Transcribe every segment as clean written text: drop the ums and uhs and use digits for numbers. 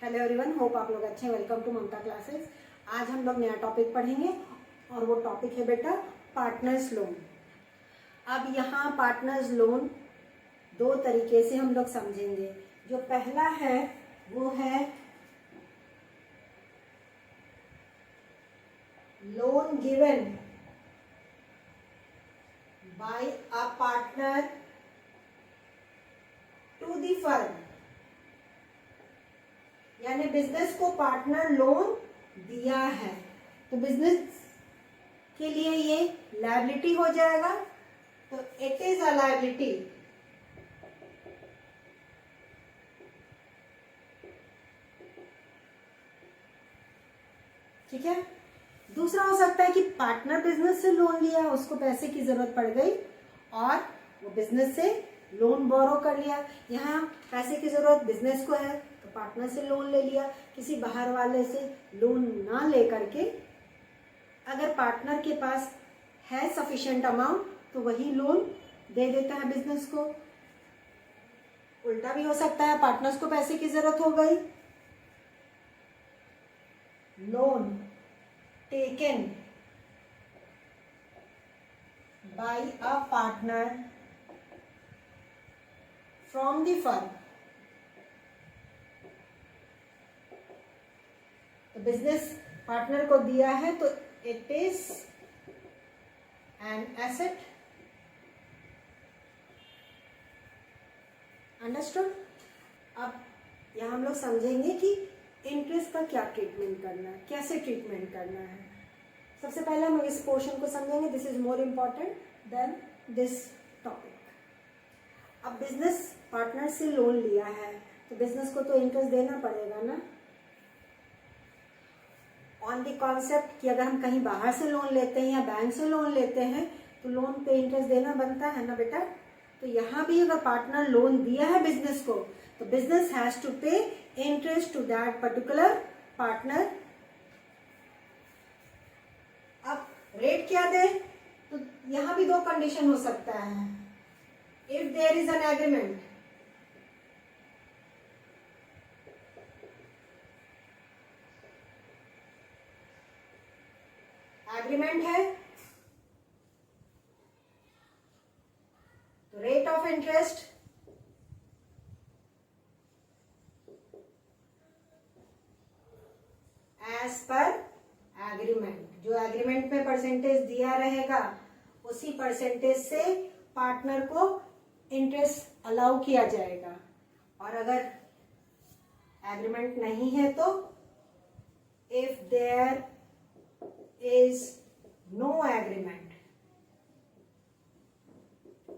Hello everyone, hope आप लोग अच्छे हैं। Welcome to Mamata classes. आज हम लोग नया टॉपिक पढ़ेंगे और वो टॉपिक है बेटा पार्टनर्स लोन। अब यहाँ पार्टनर्स लोन दो तरीके से हम लोग समझेंगे। जो पहला है वो है loan given by a partner to the firm, यानी बिजनेस को पार्टनर लोन दिया है तो बिजनेस के लिए ये लायबिलिटी हो जाएगा। तो इट इज अ लायबिलिटी। ठीक है। दूसरा हो सकता है कि पार्टनर बिजनेस से लोन लिया, उसको पैसे की जरूरत पड़ गई और वो बिजनेस से लोन बोरो कर लिया। यहाँ पैसे की जरूरत बिजनेस को है तो पार्टनर से लोन ले लिया। किसी बाहर वाले से लोन ना ले करके अगर पार्टनर के पास है सफिशिएंट अमाउंट तो वही लोन दे देता है बिजनेस को। उल्टा भी हो सकता है, पार्टनर्स को पैसे की जरूरत हो गई, loan taken by a partner from the firm. तो बिजनेस पार्टनर को दिया है तो it is an asset. Understood. अब यहाँ हम लोग समझेंगे कि इंटरेस्ट का क्या ट्रीटमेंट करना है, कैसे ट्रीटमेंट करना है। सबसे पहले हम इस पोर्शन को समझेंगे। This is more important than this topic. अब बिजनेस पार्टनर से लोन लिया है तो बिजनेस को तो इंटरेस्ट देना पड़ेगा ना, ऑन द कॉन्सेप्ट कि अगर हम कहीं बाहर से लोन लेते हैं या बैंक से लोन लेते हैं तो लोन पे इंटरेस्ट देना बनता है ना बेटा। तो यहाँ भी अगर पार्टनर लोन दिया है बिजनेस को तो business has to pay interest to that particular partner. अब रेट क्या दे, तो यहाँ भी दो कंडीशन हो सकता है। If there is an agreement, agreement है तो rate of interest as per agreement, जो एग्रीमेंट में परसेंटेज दिया रहेगा उसी परसेंटेज से पार्टनर को इंटरेस्ट अलाउ किया जाएगा। और अगर एग्रीमेंट नहीं है तो if there is no agreement,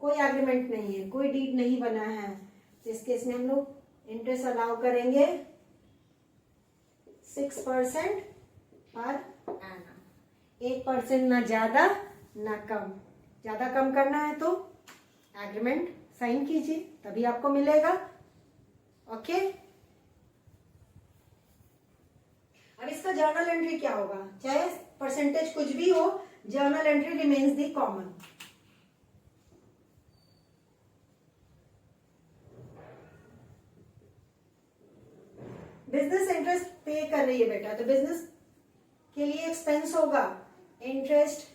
कोई एग्रीमेंट नहीं है, कोई डीड नहीं बना है, तो इस केस में हम लोग इंटरेस्ट अलाउ करेंगे 6% पर एनम। 1% ना ज्यादा ना कम। ज्यादा कम करना है तो एग्रीमेंट साइन कीजिए तभी आपको मिलेगा। ओके। अब इसका जर्नल एंट्री क्या होगा, चाहे परसेंटेज कुछ भी हो, journal entry remains the common. Business interest पे कर रही है बेटा तो बिजनेस के लिए एक्सपेंस होगा interest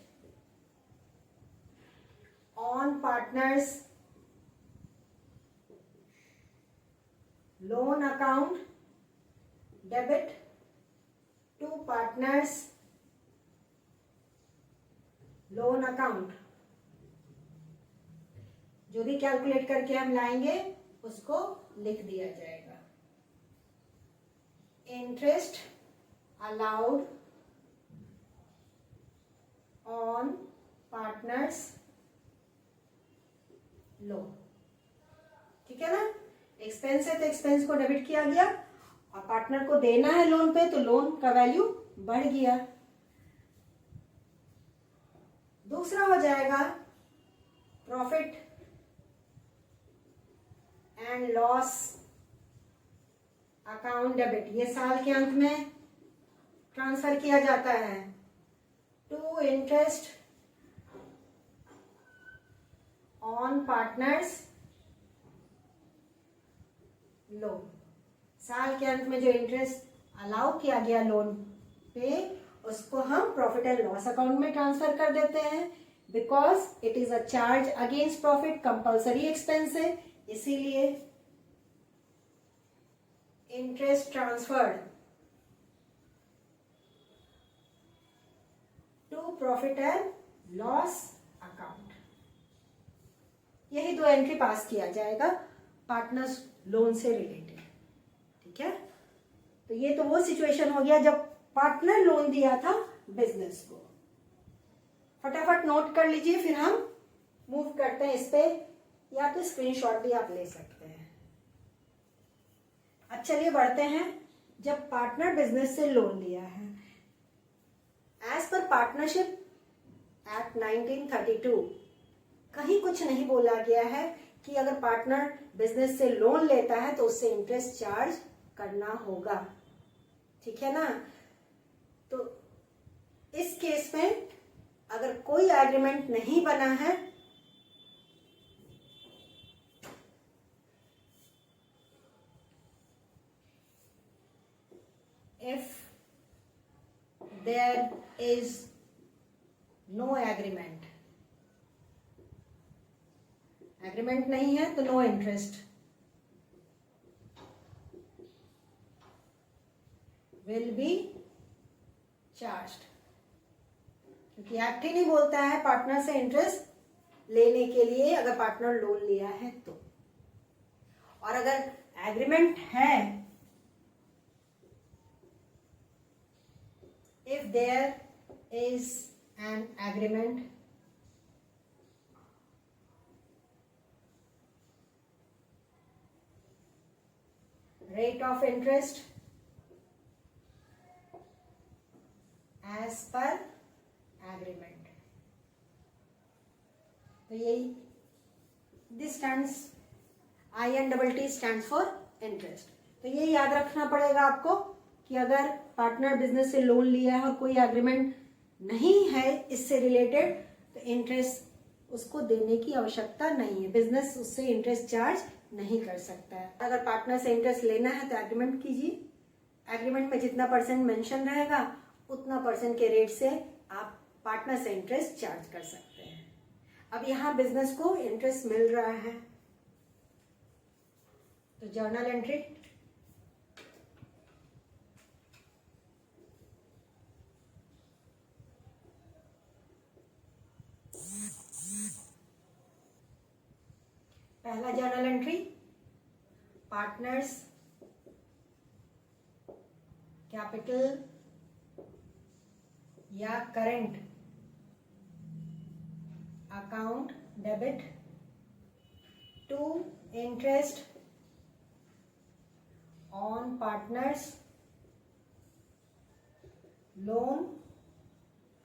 on partners loan account debit to partners loan account. जो भी कैलकुलेट करके हम लाएंगे उसको लिख दिया जाएगा। Interest allowed on partners loan. ठीक है ना। एक्सपेंस है तो एक्सपेंस को डेबिट किया गया और पार्टनर को देना है लोन पे तो लोन का वैल्यू बढ़ गया। दूसरा हो जाएगा profit and loss account debit. ये साल के अंत में ट्रांसफर किया जाता है to interest on partners loan. साल के अंत में जो इंटरेस्ट अलाउ किया गया लोन पे, उसको हम प्रॉफिट एंड लॉस अकाउंट में ट्रांसफर कर देते हैं, because it is a charge against profit, compulsory expense है, इसीलिए interest transferred to profit and loss account, यही दो एंट्री पास किया जाएगा पार्टनर्स लोन से रिलेटेड। ठीक है, तो ये तो वो सिचुएशन हो गया जब पार्टनर लोन दिया था बिजनेस को। फटाफट नोट कर लीजिए, फिर हम मूव करते हैं इस पे, या तो स्क्रीनशॉट भी आप ले सकते हैं। अब चलिए बढ़ते हैं, जब पार्टनर बिजनेस से लोन लिया है, एज पर पार्टनरशिप एक्ट 1932 कहीं कुछ नहीं बोला गया है कि अगर पार्टनर बिजनेस से लोन लेता है तो उससे इंटरेस्ट चार्ज करना होगा। ठीक है ना, तो इस केस में अगर कोई एग्रीमेंट नहीं बना है, if there is no agreement, agreement नहीं है तो no interest will be charged, क्योंकि एक्ट ही नहीं बोलता है पार्टनर से इंटरेस्ट लेने के लिए अगर पार्टनर लोन लिया है तो। और अगर एग्रीमेंट है, if there is an agreement, rate of interest as per agreement, तो यही this stands INTT stands for interest. तो ये याद रखना पड़ेगा आपको कि अगर पार्टनर बिजनेस से लोन लिया है और कोई एग्रीमेंट नहीं है इससे रिलेटेड, तो इंटरेस्ट उसको देने की आवश्यकता नहीं है, बिजनेस उससे इंटरेस्ट चार्ज नहीं कर सकता है। अगर पार्टनर से इंटरेस्ट लेना है तो एग्रीमेंट कीजिए, एग्रीमेंट में जितना परसेंट मेंशन रहेगा उतना परसेंट के रेट से आप पार्टनर से इंटरेस्ट चार्ज कर सकते हैं। अब यहाँ बिजनेस को इंटरेस्ट मिल रहा है, तो जर्नल एंट्री, पहला जर्नल एंट्री, पार्टनर्स कैपिटल या current account debit to interest on partners loan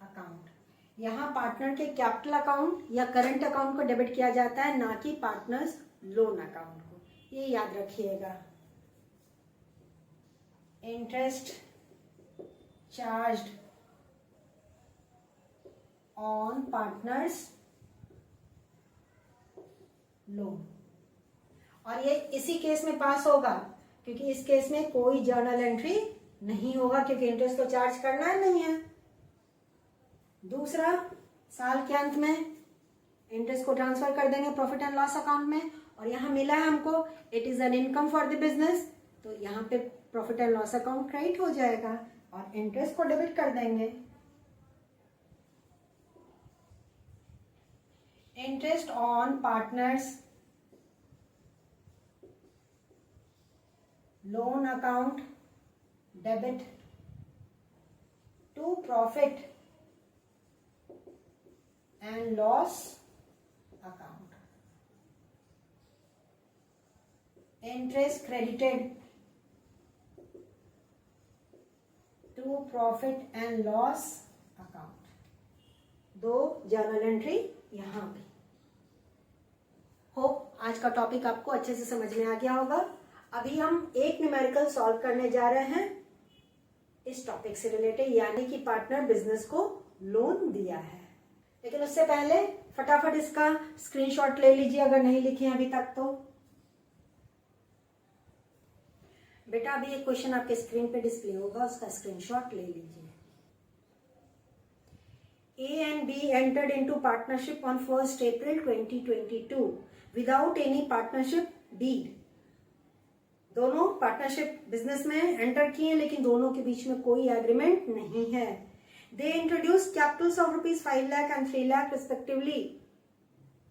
account. यहाँ पार्टनर के कैपिटल अकाउंट या करंट अकाउंट को डेबिट किया जाता है, ना कि पार्टनर्स लोन अकाउंट को, ये याद रखिएगा। Interest charged on partners loan, और ये इसी केस में पास होगा क्योंकि इस केस में कोई जर्नल एंट्री नहीं होगा, क्योंकि इंटरेस्ट तो चार्ज करना है नहीं है। दूसरा, साल के अंत में इंटरेस्ट को ट्रांसफर कर देंगे प्रॉफिट एंड लॉस अकाउंट में, और यहाँ मिला है हमको it is an income for the business, तो यहाँ पे profit and loss account credit हो जाएगा और इंटरेस्ट को डेबिट कर देंगे। Interest on partners loan account debit to profit and loss account. Interest credited to profit and loss account. दो जर्नल एंट्री यहां पे। होप आज का टॉपिक आपको अच्छे से समझ में आ गया होगा। अभी हम एक न्यूमेरिकल सॉल्व करने जा रहे हैं इस टॉपिक से रिलेटेड, यानी कि पार्टनर बिजनेस को लोन दिया है। लेकिन उससे पहले फटाफट इसका स्क्रीनशॉट ले लीजिए अगर नहीं लिखे अभी तक तो। बेटा अभी एक क्वेश्चन आपके स्क्रीन पे डिस्प्ले होगा, उसका स्क्रीनशॉट ले लीजिए। A and B entered into partnership on 1st April 2022 without any partnership deed. दोनों पार्टनरशिप बिजनेस में एंटर किए हैं, लेकिन दोनों के बीच में कोई एग्रीमेंट नहीं है। They introduce capitals of ₹5 lakh and 3 lakh respectively.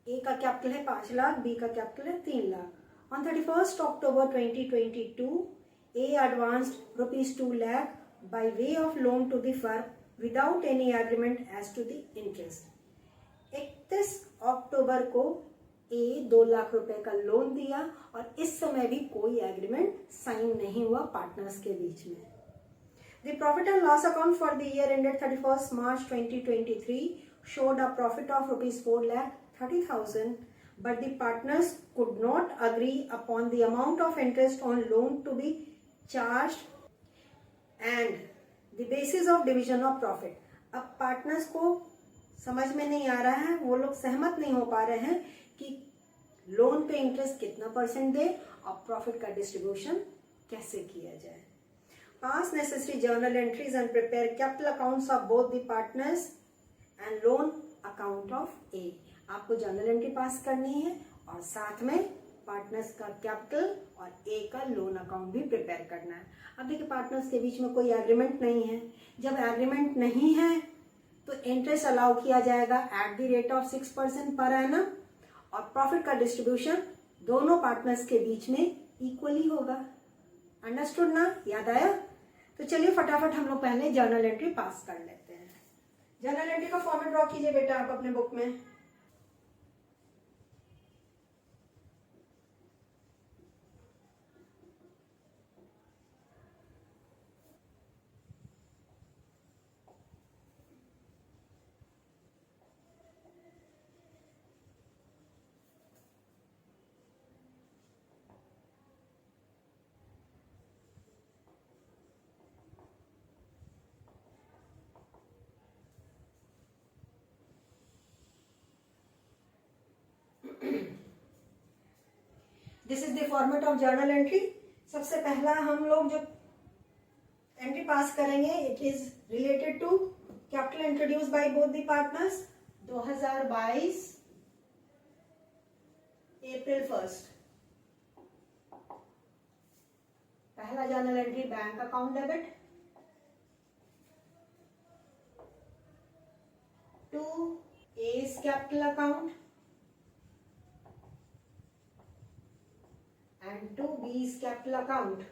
A का कैपिटल है 5 लाख, बी का कैपिटल है 3 lakh. On 31st October 2022, A advanced ₹2 lakh by way of loan to the firm without any agreement as to the interest. 31 अक्टूबर को A 2 lakh रुपए का loan दिया और इस समय भी कोई एग्रीमेंट साइन नहीं हुआ पार्टनर्स के बीच में। The profit and loss account for the year ended 31st March 2023 showed a profit of ₹4,30,000, but the partners could not agree upon the amount of interest on loan to be charged and the basis of division of profit. अब partners को समझ में नहीं आ रहा है, वो लोग सहमत नहीं हो पा रहे हैं कि लोन पे इंटरेस्ट कितना % दे और प्रॉफिट का डिस्ट्रीब्यूशन कैसे किया जाए। Pass necessary journal entries and prepare capital accounts of both the partners and loan account of A. आपको जर्नल एंट्री पास करनी है और साथ में पार्टनर्स का कैपिटल और ए का लोन अकाउंट भी प्रिपेयर करना है। अब देखिए पार्टनर्स के बीच में कोई एग्रीमेंट नहीं है। जब एग्रीमेंट नहीं है तो इंटरेस्ट अलाउ किया जाएगा at the rate of 6% per annum और प्रॉफिट का डिस्ट्रीब्यूशन दोनों पार्टनर्स के बीच में इक्वली होगा। अंडरस्टूड ना? याद आया? तो चलिए फटाफट हम लोग पहले जर्नल एंट्री पास कर लेते हैं। जर्नल एंट्री का फॉर्मेट ड्रॉ कीजिए बेटा आप अपने बुक में। This is the format of journal entry. सबसे पहला हम लोग जो एंट्री पास करेंगे it is related to capital introduce by both the partners 2022 अप्रैल 1। पहला journal entry bank account debit to A's capital account and to B's capital account.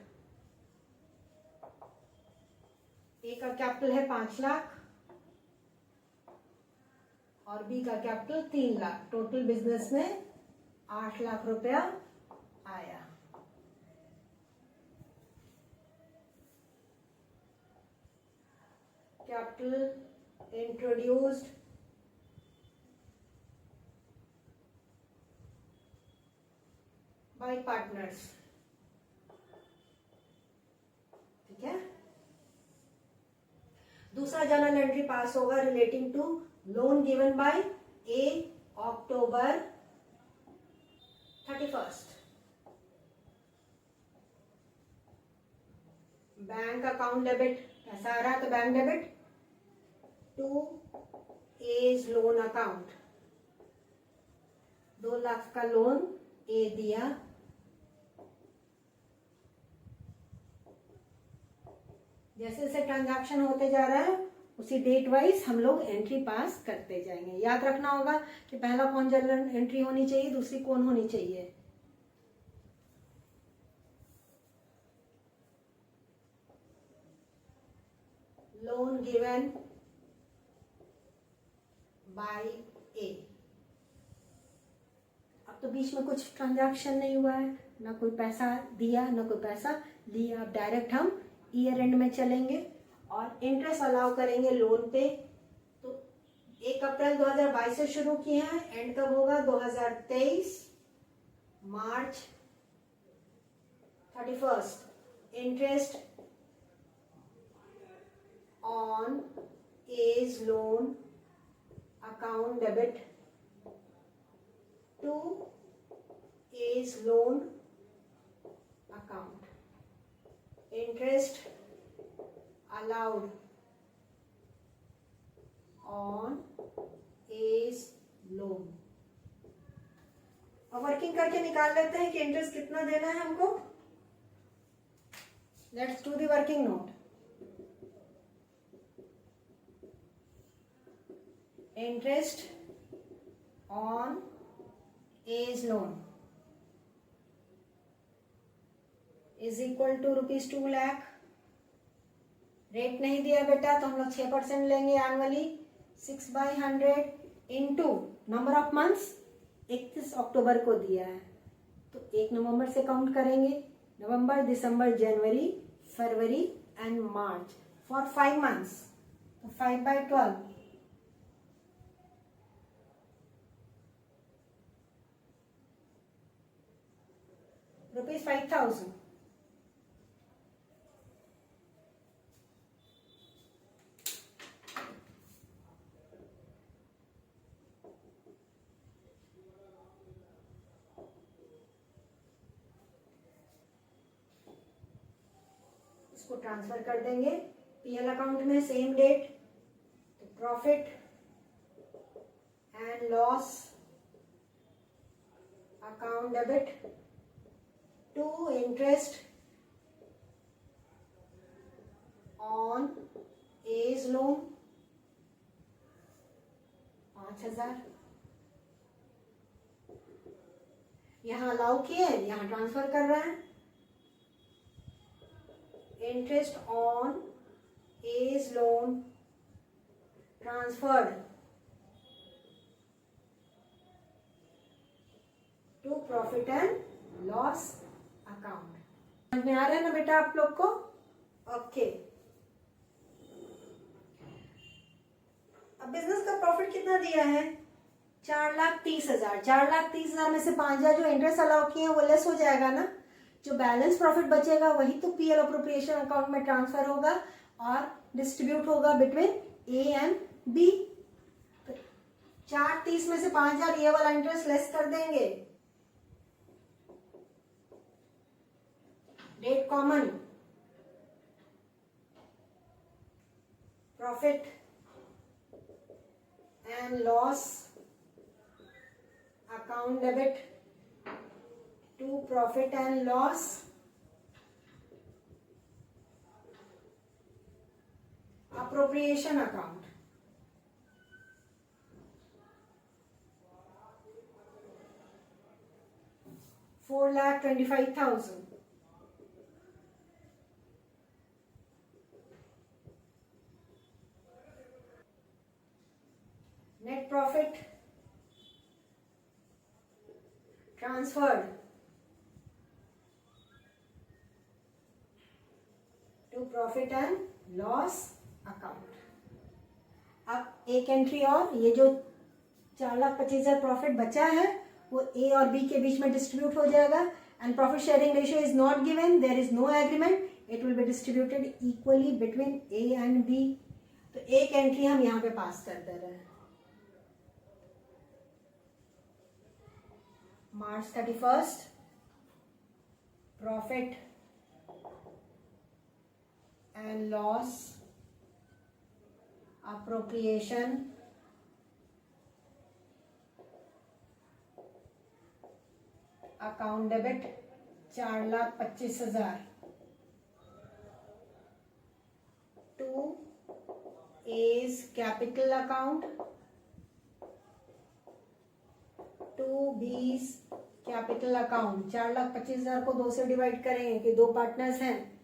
A का capital है 5 लाख और B का कैपिटल 3 लाख। टोटल बिजनेस में 8 लाख रुपया आया। Capital introduced by partners. ठीक है। दूसरा जर्नल एंट्री पास होगा relating to loan given by A October 31। Bank account debit कैसा आ रहा है? तो bank debit to A's loan account. 2 lakh का लोन ए दिया, जैसे जैसे ट्रांजैक्शन होते जा रहा है उसी डेट वाइज हम लोग एंट्री पास करते जाएंगे। याद रखना होगा कि पहला कौन जर्नल एंट्री होनी चाहिए, दूसरी कौन होनी चाहिए। लोन गिवन बाय ए। अब तो बीच में कुछ ट्रांजैक्शन नहीं हुआ है, ना कोई पैसा दिया ना कोई पैसा लिया। अब डायरेक्ट हम ईयर एंड में चलेंगे और इंटरेस्ट अलाउ करेंगे लोन पे। तो 1 अप्रैल 2022 से शुरू किया है, एंड कब होगा? 2023 March 31। Interest on A's loan account debit to A's loan account. Interest allowed on A's loan. अब वर्किंग करके निकाल लेते हैं कि इंटरेस्ट कितना देना है हमको। Let's do the working note. Interest on A's loan is equal to ₹2 lakh. Rate नहीं दिया बेटा तो हम लोग 6% लेंगे annually. 6/100 into number of months 31 अक्टूबर को दिया है तो 1 नवंबर से काउंट करेंगे। November, December, January, February and March for 5 months. तो 5/12 ₹5,000। इसको ट्रांसफर कर देंगे पीएल अकाउंट में सेम डेट। तो profit and loss account debit to interest on A's loan 5,000। यहां अलाउ किए, यहां ट्रांसफर कर रहे हैं। Interest on A's loan transferred to profit and loss account. समझ में आ रहा है ना बेटा आप लोग को? ओके। अब बिजनेस का प्रॉफिट कितना दिया है? 4,30,000। 4,30,000 में से 5,000 जो इंटरेस्ट अलाउ किए हैं वो लेस हो जाएगा ना। जो बैलेंस प्रॉफिट बचेगा वही तो पीएल अप्रोप्रिएशन अकाउंट में ट्रांसफर होगा और डिस्ट्रीब्यूट होगा बिटवीन ए एंड बी। 4,30 में से 5,000 ये वाला इंटरेस्ट लेस कर देंगे। Date common, profit and loss account debit to profit and loss appropriation account। $4,25,000। net profit transferred to profit and loss account। अब एक एंट्री और, ये जो 4,25,000 प्रॉफिट बचा है वो ए और बी के बीच में डिस्ट्रीब्यूट हो जाएगा। And profit sharing ratio is not given, there is no agreement, it will be distributed equally between A and B. तो एक एंट्री हम यहां पे पास कर दे रहे हैं। March 31st profit and loss appropriation account debit 4,25,000 to A's capital account to B's capital account. 4,25,000 को 2 से डिवाइड करेंगे कि 2 पार्टनर्स हैं।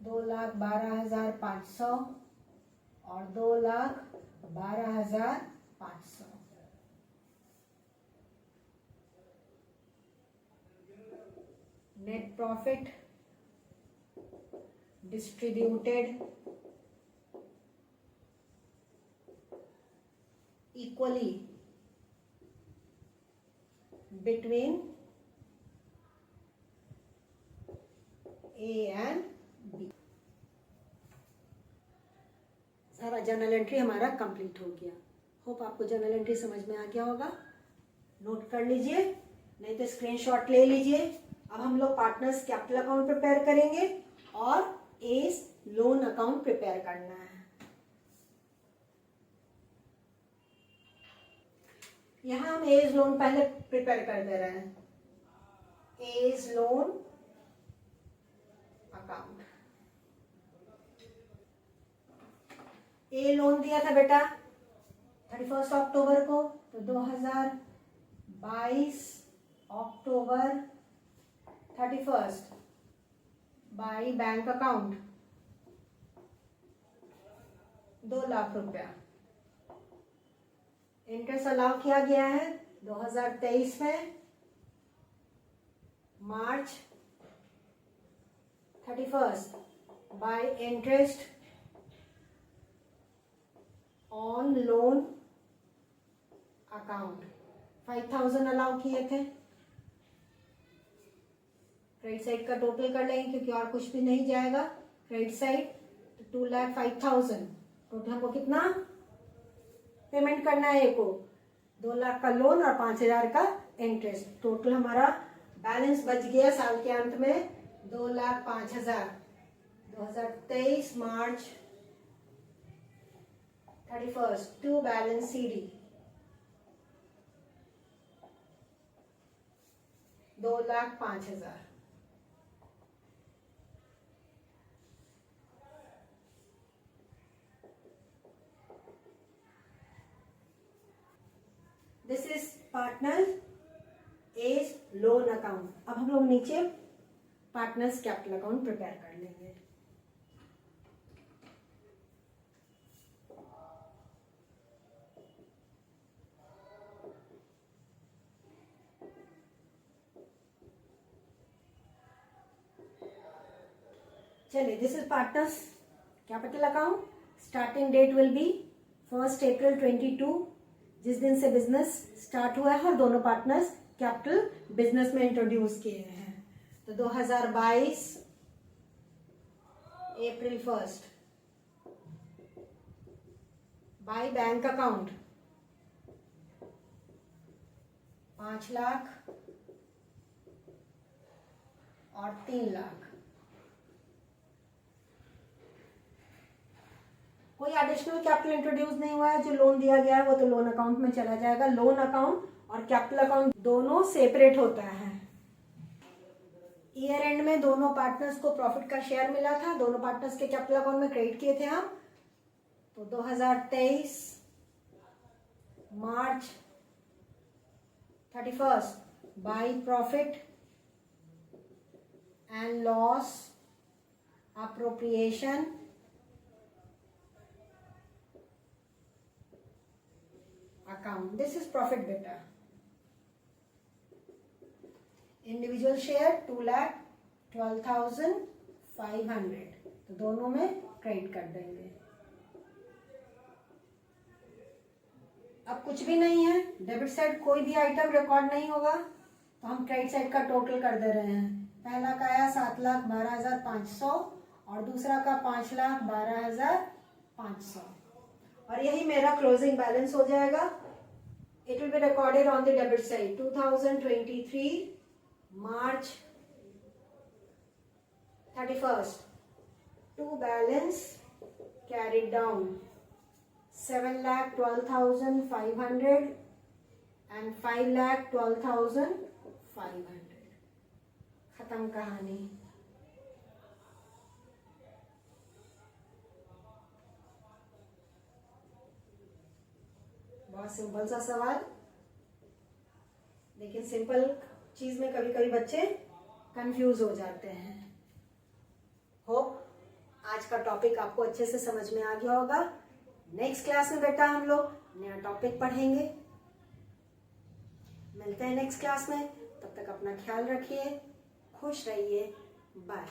2,12,500 और 2,12,500। Net profit distributed equally between A and B। सारा जर्नल एंट्री हमारा कंप्लीट हो गया। होप आपको जर्नल एंट्री समझ में आ गया होगा। नोट कर लीजिए। नहीं तो स्क्रीनशॉट ले लीजिए। अब हम लोग पार्टनर्स कैपिटल अकाउंट प्रिपेयर करेंगे और एज लोन अकाउंट प्रिपेयर करना है। यहां हम एज लोन पहले प्रिपेयर कर दे रहे हैं। एज लोन अकाउंट, ए लोन दिया था बेटा 31 अक्टूबर को, तो 2022 अक्टूबर 31 बाई बैंक अकाउंट 2 लाख रुपया। इंटरेस्ट अलाउ किया गया है 2023 में मार्च 31 bye interest on loan account 5000 allow किए थे। क्रेडिट साइड का टोटल कर लेंगे क्योंकि और कुछ भी नहीं जाएगा। क्रेडिट साइड 2,05,000, टोटल हमको कितना पेमेंट करना है? को 2 लाख का लोन और 5,000 का इंटरेस्ट। टोटल हमारा बैलेंस बच गया साल के अंत में 2,05,000। 2023 March 31 to balance CD 2,05,000। This is partner A's loan account. अब हम लोग नीचे पार्टनर्स कैपिटल अकाउंट प्रिपेयर कर लेंगे। चलिए, this is partners capital account. Starting date will be 1 April 22, जिस दिन से बिजनेस स्टार्ट हुआ है और दोनों पार्टनर्स कैपिटल बिजनेस में इंट्रोड्यूस किए हैं। तो 2022 अप्रैल 1 बाय बैंक अकाउंट 5 लाख और 3 लाख। कोई एडिशनल कैपिटल इंट्रोड्यूस नहीं हुआ है। जो लोन दिया गया है वो तो लोन अकाउंट में चला जाएगा। लोन अकाउंट और कैपिटल अकाउंट दोनों सेपरेट होता है। ईयर एंड में दोनों पार्टनर्स को प्रॉफिट का शेयर मिला था, दोनों पार्टनर्स के कैपिटल अकाउंट में क्रेडिट किए थे हम। तो 2023 March 31 by profit and loss appropriation account. This is profit बेटा। इंडिविजुअल शेयर 2,12,500, तो दोनों में क्रेडिट कर देंगे। अब कुछ भी नहीं है, डेबिट साइड कोई भी आइटम रिकॉर्ड नहीं होगा, तो हम क्रेडिट साइड का टोटल कर दे रहे हैं। पहला का आया 7,12,500 और दूसरा का 5,12,500, और यही मेरा क्लोजिंग बैलेंस हो जाएगा। It will be recorded on the debit side 2023 March 31 to balance carried down 7,12,500 and 5,12,500। खत्म कहानी। बहुत सिंपल सा सवाल, लेकिन सिंपल चीज में कभी कभी बच्चे कंफ्यूज हो जाते हैं। होप आज का टॉपिक आपको अच्छे से समझ में आ गया होगा। नेक्स्ट क्लास में बेटा हम लोग नया टॉपिक पढ़ेंगे। मिलते हैं नेक्स्ट क्लास में, तब तक अपना ख्याल रखिए, खुश रहिए, बाय।